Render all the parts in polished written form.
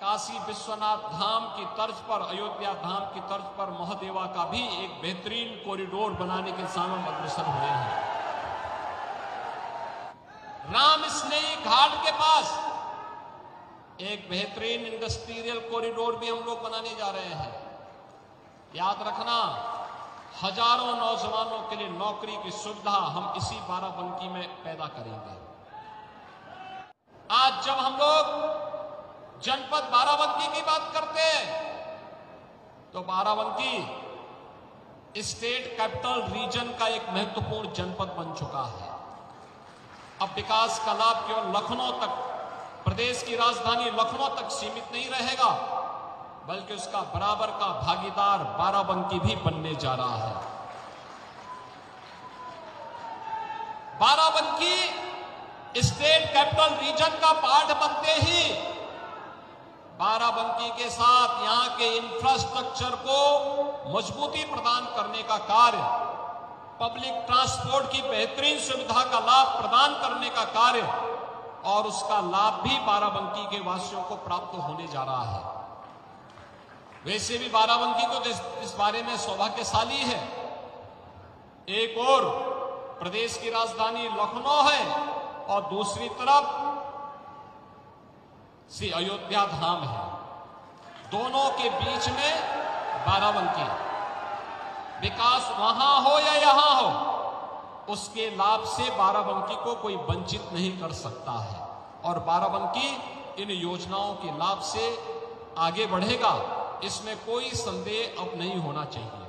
काशी विश्वनाथ धाम की तर्ज पर, अयोध्या धाम की तर्ज पर महादेवा का भी एक बेहतरीन कॉरिडोर बनाने के दिशा में अग्रसर हुए हैं। राम स्नेही घाट के पास एक बेहतरीन इंडस्ट्रियल कॉरिडोर भी हम लोग बनाने जा रहे हैं। याद रखना, हजारों नौजवानों के लिए नौकरी की सुविधा हम इसी बाराबंकी में पैदा करेंगे। आज जब हम लोग जनपद बाराबंकी की बात करते हैं तो बाराबंकी स्टेट कैपिटल रीजन का एक महत्वपूर्ण जनपद बन चुका है। अब विकास का लाभ केवल लखनऊ तक, प्रदेश की राजधानी लखनऊ तक सीमित नहीं रहेगा, बल्कि उसका बराबर का भागीदार बाराबंकी भी बनने जा रहा है। बाराबंकी स्टेट कैपिटल रीजन का पार्ट बनते ही बाराबंकी के साथ यहां के इंफ्रास्ट्रक्चर को मजबूती प्रदान करने का कार्य, पब्लिक ट्रांसपोर्ट की बेहतरीन सुविधा का लाभ प्रदान करने का कार्य, और उसका लाभ भी बाराबंकी के वासियों को प्राप्त होने जा रहा है। वैसे भी बाराबंकी को इस बारे में सौभाग्यशाली है। एक और प्रदेश की राजधानी लखनऊ है और दूसरी तरफ श्री अयोध्या धाम है। दोनों के बीच में बाराबंकी। विकास वहां हो या यहां हो, उसके लाभ से बाराबंकी को कोई वंचित नहीं कर सकता है और बाराबंकी इन योजनाओं के लाभ से आगे बढ़ेगा, इसमें कोई संदेह अब नहीं होना चाहिए।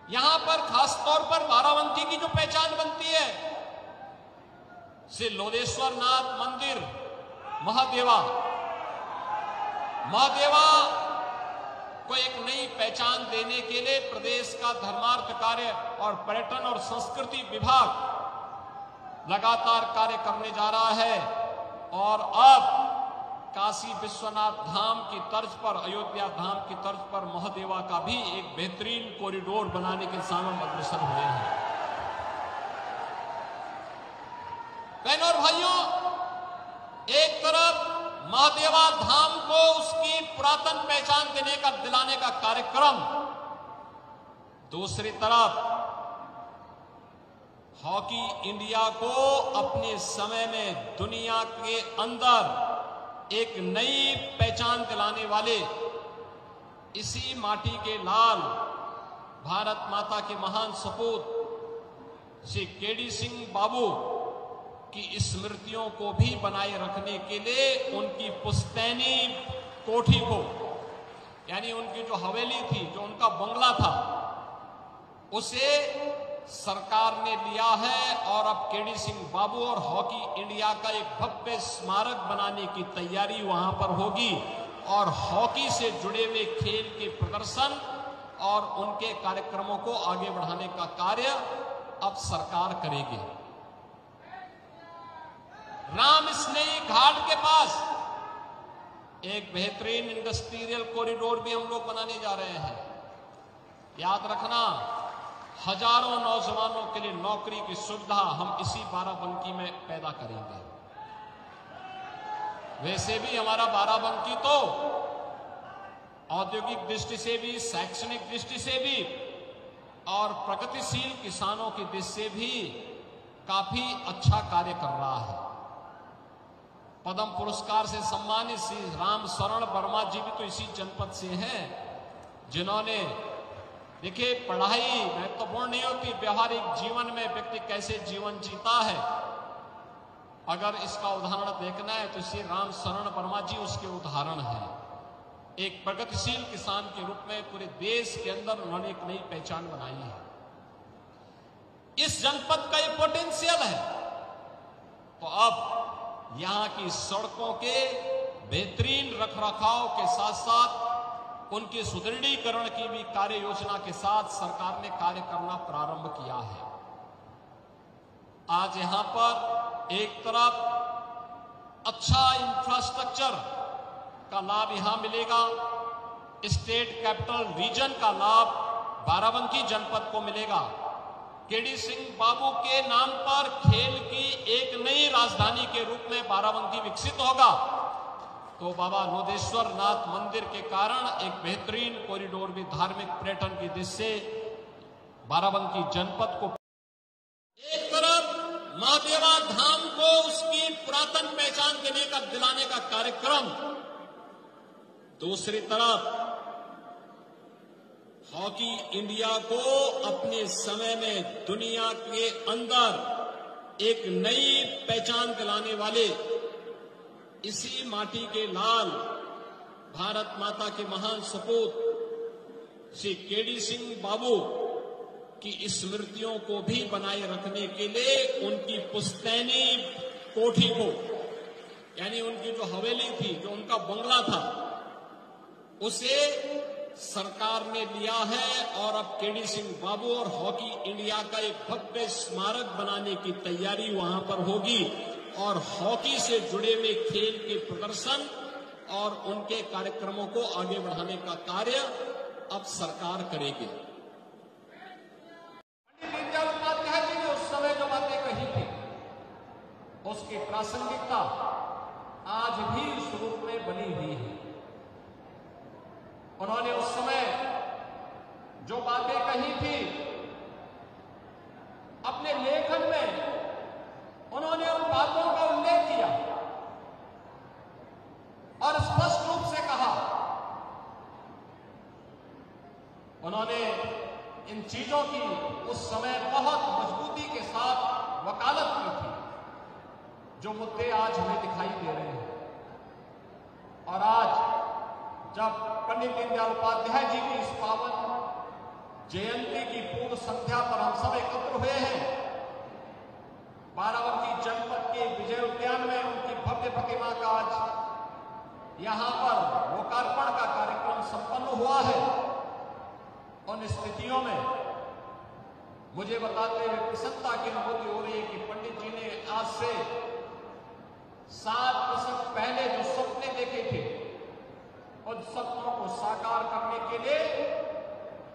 यहां पर खासतौर पर बाराबंकी की जो पहचान बनती है, श्री लोलेश्वर नाथ मंदिर महादेवा को एक नई पहचान देने के लिए प्रदेश का धर्मार्थ कार्य और पर्यटन और संस्कृति विभाग लगातार कार्य करने जा रहा है। और अब काशी विश्वनाथ धाम की तर्ज पर, अयोध्या धाम की तर्ज पर महादेवा का भी एक बेहतरीन कॉरिडोर बनाने के दिशा में अग्रसर हुए हैं। बहनों और भाइयों, एक तरफ महादेवा धाम को उसकी पुरातन पहचान दिलाने का कार्यक्रम, दूसरी तरफ हॉकी इंडिया को अपने समय में दुनिया के अंदर एक नई पहचान दिलाने वाले, इसी माटी के लाल भारत माता के महान सपूत श्री केडी सिंह बाबू की स्मृतियों को भी बनाए रखने के लिए उनकी पुश्तैनी कोठी को, यानी उनकी जो हवेली थी, जो उनका बंगला था, उसे सरकार ने लिया है और अब केडी सिंह बाबू और हॉकी इंडिया का एक भव्य स्मारक बनाने की तैयारी वहां पर होगी और हॉकी से जुड़े हुए खेल के प्रदर्शन और उनके कार्यक्रमों को आगे बढ़ाने का कार्य अब सरकार करेगी। राम स्नेही घाट के पास एक बेहतरीन इंडस्ट्रियल कॉरिडोर भी हम लोग बनाने जा रहे हैं। याद रखना, हजारों नौजवानों के लिए नौकरी की सुविधा हम इसी बाराबंकी में पैदा करेंगे। वैसे भी हमारा बाराबंकी तो औद्योगिक दृष्टि से भी, शैक्षणिक दृष्टि से भी और प्रगतिशील किसानों की दृष्टि से भी काफी अच्छा कार्य कर रहा है। पद्म पुरस्कार से सम्मानित श्री राम शरण वर्मा जी भी तो इसी जनपद से हैं, जिन्होंने, देखिए, पढ़ाई महत्वपूर्ण नहीं होती, व्यवहारिक जीवन में व्यक्ति कैसे जीवन जीता है, अगर इसका उदाहरण देखना है तो श्री राम शरण वर्मा जी उसके उदाहरण हैं। एक प्रगतिशील किसान के रूप में पूरे देश के अंदर उन्होंने एक नई पहचान बनाई है। इस जनपद का ये पोटेंशियल है। तो अब यहां की सड़कों के बेहतरीन रखरखाव के साथ साथ उनके सुदृढ़ीकरण की भी कार्य योजना के साथ सरकार ने कार्य करना प्रारंभ किया है। आज यहां पर एक तरफ अच्छा इंफ्रास्ट्रक्चर का लाभ यहां मिलेगा, स्टेट कैपिटल रीजन का लाभ बाराबंकी जनपद को मिलेगा। केडी सिंह बाबू के नाम पर खेल की एक नई राजधानी के रूप में बाराबंकी विकसित होगा तो बाबा लोदेश्वर नाथ मंदिर के कारण एक बेहतरीन कॉरिडोर भी धार्मिक पर्यटन की दृष्टि से बाराबंकी जनपद को, एक तरफ महादेवा धाम को उसकी पुरातन पहचान देने का दिलाने का कार्यक्रम, दूसरी तरफ हॉकी इंडिया को अपने समय में दुनिया के अंदर एक नई पहचान दिलाने वाले इसी माटी के लाल भारत माता के महान सपूत श्री केडी सिंह बाबू की स्मृतियों को भी बनाए रखने के लिए उनकी पुश्तैनी कोठी को, यानी उनकी जो हवेली थी, जो उनका बंगला था, उसे सरकार ने लिया है और अब केडी सिंह बाबू और हॉकी इंडिया का एक भव्य स्मारक बनाने की तैयारी वहां पर होगी और हॉकी से जुड़े हुए खेल के प्रदर्शन और उनके कार्यक्रमों को आगे बढ़ाने का कार्य अब सरकार करेगी। पंडित दीनदयाल उपाध्याय जी ने उस समय जो बातें कही थी उसकी प्रासंगिकता आज भी उस रूप में बनी हुई है। उन्होंने उस समय जो बातें कही थी अपने लेखन में उन्होंने उन बातों का उल्लेख किया और स्पष्ट रूप से कहा। उन्होंने इन चीजों की उस समय बहुत मजबूती के साथ वकालत की थी, जो मुद्दे आज हमें दिखाई दे रहे हैं। और आज जब पंडित दीनदयाल उपाध्याय जी की इस पावन जयंती की पूर्व संध्या पर हम सब एकत्र हुए हैं, बाराबंकी जनपद के विजय उद्यान में उनकी भव्य प्रतिमा का आज यहां पर लोकार्पण का कार्यक्रम संपन्न हुआ है। उन स्थितियों में मुझे बताते हुए प्रसन्नता की अनुभूति हो रही है कि पंडित जी ने आज से 7 दशक पहले जो सपने देखे थे, उन सपनों को साकार करने के लिए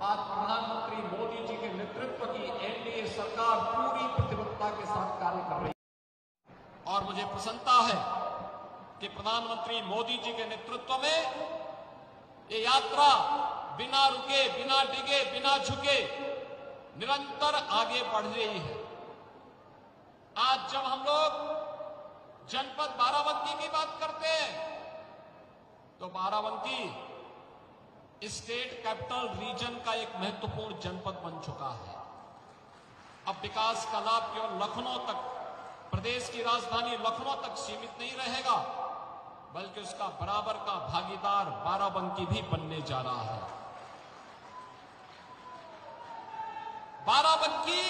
आज प्रधानमंत्री मोदी जी के नेतृत्व की एनडीए सरकार पूरी प्रतिबद्धता के साथ कार्य कर रही है। और मुझे प्रसन्नता है कि प्रधानमंत्री मोदी जी के नेतृत्व में ये यात्रा बिना रुके, बिना डिगे, बिना झुके निरंतर आगे बढ़ रही है। आज जब हम लोग जनपद बाराबंकी की बात करते हैं तो बाराबंकी स्टेट कैपिटल रीजन का एक महत्वपूर्ण जनपद बन चुका है। अब विकास का लाभ केवल लखनऊ तक, प्रदेश की राजधानी लखनऊ तक सीमित नहीं रहेगा, बल्कि उसका बराबर का भागीदार बाराबंकी भी बनने जा रहा है। बाराबंकी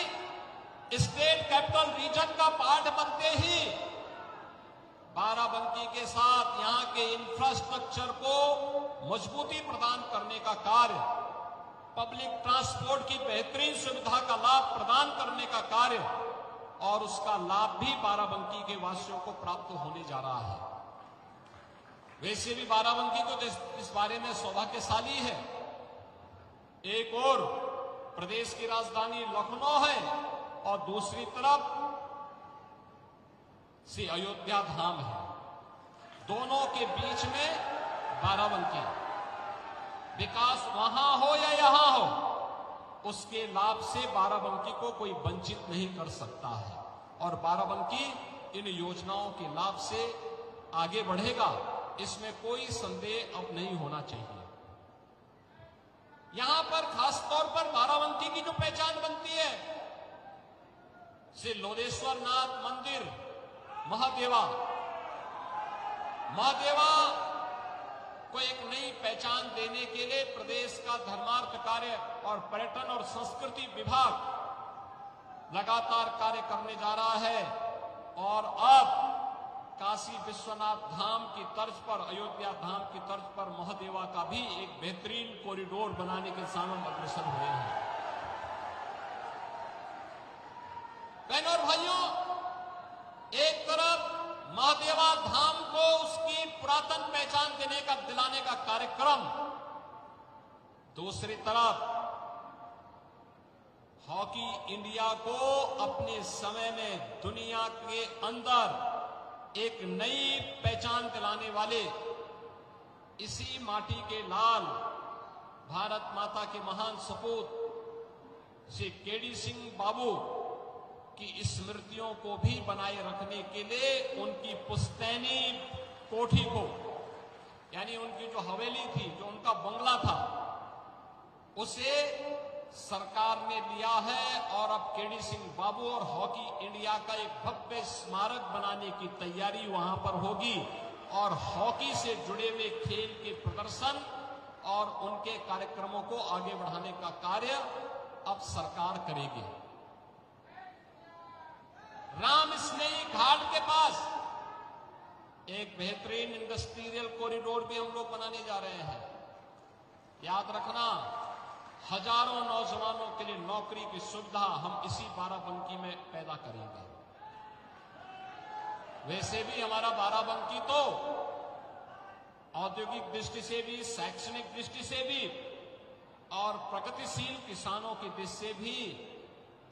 स्टेट कैपिटल रीजन का पार्ट बनते ही बाराबंकी के साथ यहां के इंफ्रास्ट्रक्चर को मजबूती प्रदान करने का कार्य, पब्लिक ट्रांसपोर्ट की बेहतरीन सुविधा का लाभ प्रदान करने का कार्य और उसका लाभ भी बाराबंकी के वासियों को प्राप्त होने जा रहा है। वैसे भी बाराबंकी को इस बारे में सौभाग्यशाली है। एक और प्रदेश की राजधानी लखनऊ है और दूसरी तरफ श्री अयोध्या धाम है। दोनों के बीच में बाराबंकी, विकास वहां हो या यहां हो, उसके लाभ से बाराबंकी को कोई वंचित नहीं कर सकता है और बाराबंकी इन योजनाओं के लाभ से आगे बढ़ेगा, इसमें कोई संदेह अब नहीं होना चाहिए। यहां पर खासतौर पर बाराबंकी की जो पहचान बनती है, श्री लोदेश्वर नाथ मंदिर महादेवा को एक नई पहचान देने के लिए प्रदेश का धर्मार्थ कार्य और पर्यटन और संस्कृति विभाग लगातार कार्य करने जा रहा है और अब काशी विश्वनाथ धाम की तर्ज पर, अयोध्या धाम की तर्ज पर महादेवा का भी एक बेहतरीन कॉरिडोर बनाने के सामने अग्रसर हुए हैं। बहनों और भाइयों, एक तरफ महादेवा धाम को उसकी पुरातन पहचान देने का, दिलाने का कार्यक्रम, दूसरी तरफ हॉकी इंडिया को अपने समय में दुनिया के अंदर एक नई पहचान दिलाने वाले इसी माटी के लाल भारत माता के महान सपूत श्री केडी सिंह बाबू की स्मृतियों को भी बनाए रखने के लिए उनकी पुश्तैनी कोठी को, यानी उनकी जो हवेली थी, जो उनका बंगला था, उसे सरकार ने लिया है और अब केडी सिंह बाबू और हॉकी इंडिया का एक भव्य स्मारक बनाने की तैयारी वहां पर होगी और हॉकी से जुड़े हुए खेल के प्रदर्शन और उनके कार्यक्रमों को आगे बढ़ाने का कार्य अब सरकार करेगी। राम स्नेही घाट के पास एक बेहतरीन इंडस्ट्रियल कॉरिडोर भी हम लोग बनाने जा रहे हैं। याद रखना, हजारों नौजवानों के लिए नौकरी की सुविधा हम इसी बाराबंकी में पैदा करेंगे। वैसे भी हमारा बाराबंकी तो औद्योगिक दृष्टि से भी, शैक्षणिक दृष्टि से भी और प्रगतिशील किसानों की दृष्टि से भी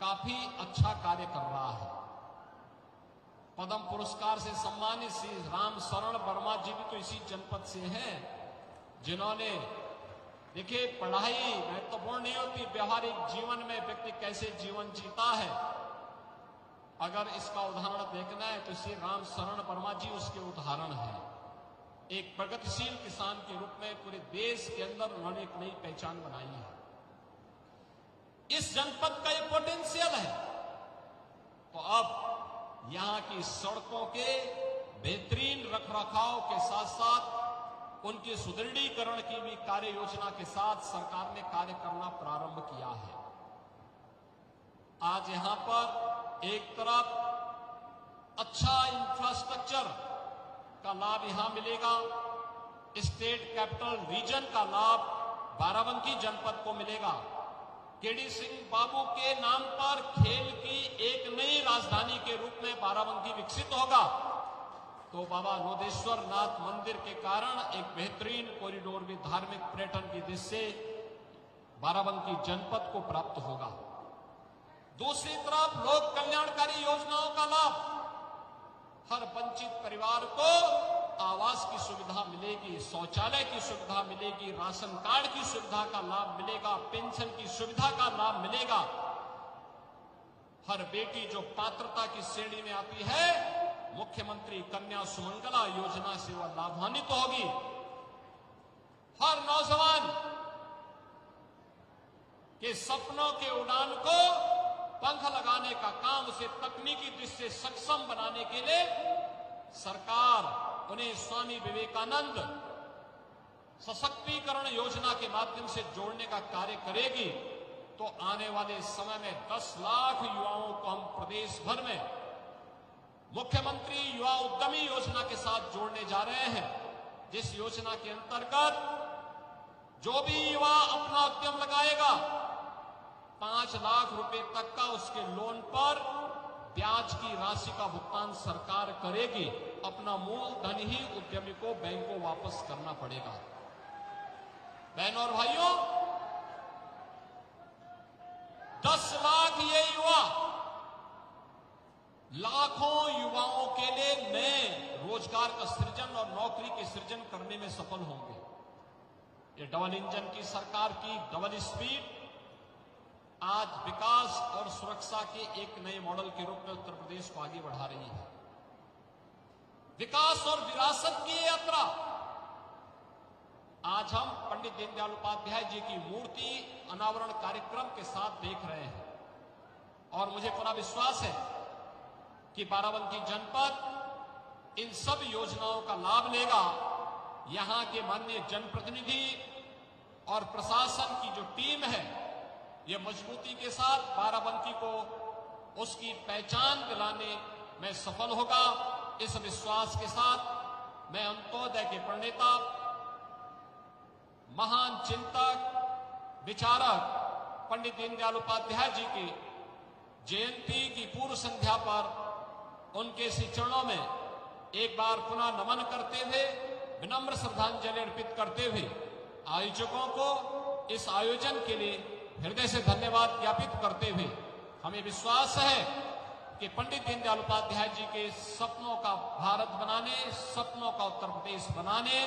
काफी अच्छा कार्य कर रहा है। पद्म पुरस्कार से सम्मानित श्री राम शरण वर्मा जी भी तो इसी जनपद से हैं, जिन्होंने, देखिए, पढ़ाई महत्वपूर्ण नहीं होती, व्यवहारिक जीवन में व्यक्ति कैसे जीवन जीता है, अगर इसका उदाहरण देखना है तो श्री राम शरण वर्मा जी उसके उदाहरण हैं। एक प्रगतिशील किसान के रूप में पूरे देश के अंदर उन्होंने एक नई पहचान बनाई है। इस जनपद का एक पोटेंशियल है, तो अब यहां की सड़कों के बेहतरीन रखरखाव के साथ साथ उनके सुदृढ़ीकरण की भी कार्य योजना के साथ सरकार ने कार्य करना प्रारंभ किया है। आज यहां पर एक तरफ अच्छा इंफ्रास्ट्रक्चर का लाभ यहां मिलेगा, स्टेट कैपिटल रीजन का लाभ बाराबंकी जनपद को मिलेगा। केडी सिंह बाबू के नाम पर खेल की एक नई राजधानी के रूप में बाराबंकी विकसित होगा, तो बाबा लोधेश्वर नाथ मंदिर के कारण एक बेहतरीन कॉरिडोर भी धार्मिक पर्यटन की दृष्टि से बाराबंकी जनपद को प्राप्त होगा। दूसरी तरफ लोक कल्याणकारी योजनाओं का लाभ, हर वंचित परिवार को आवास की सुविधा मिलेगी, शौचालय की सुविधा मिलेगी, राशन कार्ड की सुविधा का लाभ मिलेगा, पेंशन की सुविधा का लाभ मिलेगा। हर बेटी जो पात्रता की श्रेणी में आती है, मुख्यमंत्री कन्या सुमंगला योजना से वह लाभान्वित होगी। हर नौजवान के सपनों के उड़ान को पंख लगाने का काम, उसे तकनीकी दृष्टि से सक्षम बनाने के लिए सरकार उन्हें स्वामी विवेकानंद सशक्तिकरण योजना के माध्यम से जोड़ने का कार्य करेगी। तो आने वाले समय में 10 लाख युवाओं को हम प्रदेश भर में मुख्यमंत्री युवा उद्यमी योजना के साथ जोड़ने जा रहे हैं, जिस योजना के अंतर्गत जो भी युवा अपना उद्यम लगाएगा 5 लाख रुपए तक का उसके लोन पर ब्याज की राशि का भुगतान सरकार करेगी। अपना मूल धन ही उद्यमी को बैंक को वापस करना पड़ेगा। बहनों और भाइयों, 10 लाख ये युवा लाखों युवाओं के लिए नए रोजगार का सृजन और नौकरी के सृजन करने में सफल होंगे। ये डबल इंजन की सरकार की डबल स्पीड आज विकास और सुरक्षा के एक नए मॉडल के रूप में उत्तर प्रदेश को आगे बढ़ा रही है। विकास और विरासत की यात्रा आज हम पंडित दीनदयाल उपाध्याय जी की मूर्ति अनावरण कार्यक्रम के साथ देख रहे हैं, और मुझे पूरा विश्वास है कि बाराबंकी जनपद इन सब योजनाओं का लाभ लेगा। यहां के माननीय जनप्रतिनिधि और प्रशासन की जो टीम है, ये मजबूती के साथ बाराबंकी को उसकी पहचान दिलाने में सफल होगा। इस विश्वास के साथ मैं अंत्योदय के प्रणेता, महान चिंतक, विचारक पंडित दीनदयाल उपाध्याय जी की जयंती की पूर्व संध्या पर उनके श्री चरणों में एक बार पुनः नमन करते हुए, विनम्र श्रद्धांजलि अर्पित करते हुए आयोजकों को इस आयोजन के लिए हृदय से धन्यवाद ज्ञापित करते हुए, हमें विश्वास है कि पंडित दीनदयाल उपाध्याय जी के सपनों का भारत बनाने, सपनों का उत्तर प्रदेश बनाने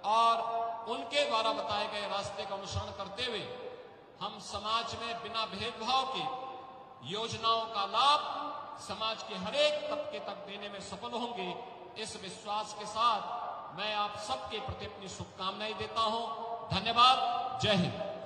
और उनके द्वारा बताए गए रास्ते का अनुसरण करते हुए हम समाज में बिना भेदभाव के योजनाओं का लाभ समाज के हर एक तबके तक देने में सफल होंगे। इस विश्वास के साथ मैं आप सबके प्रति अपनी शुभकामनाएं देता हूं। धन्यवाद। जय हिंद।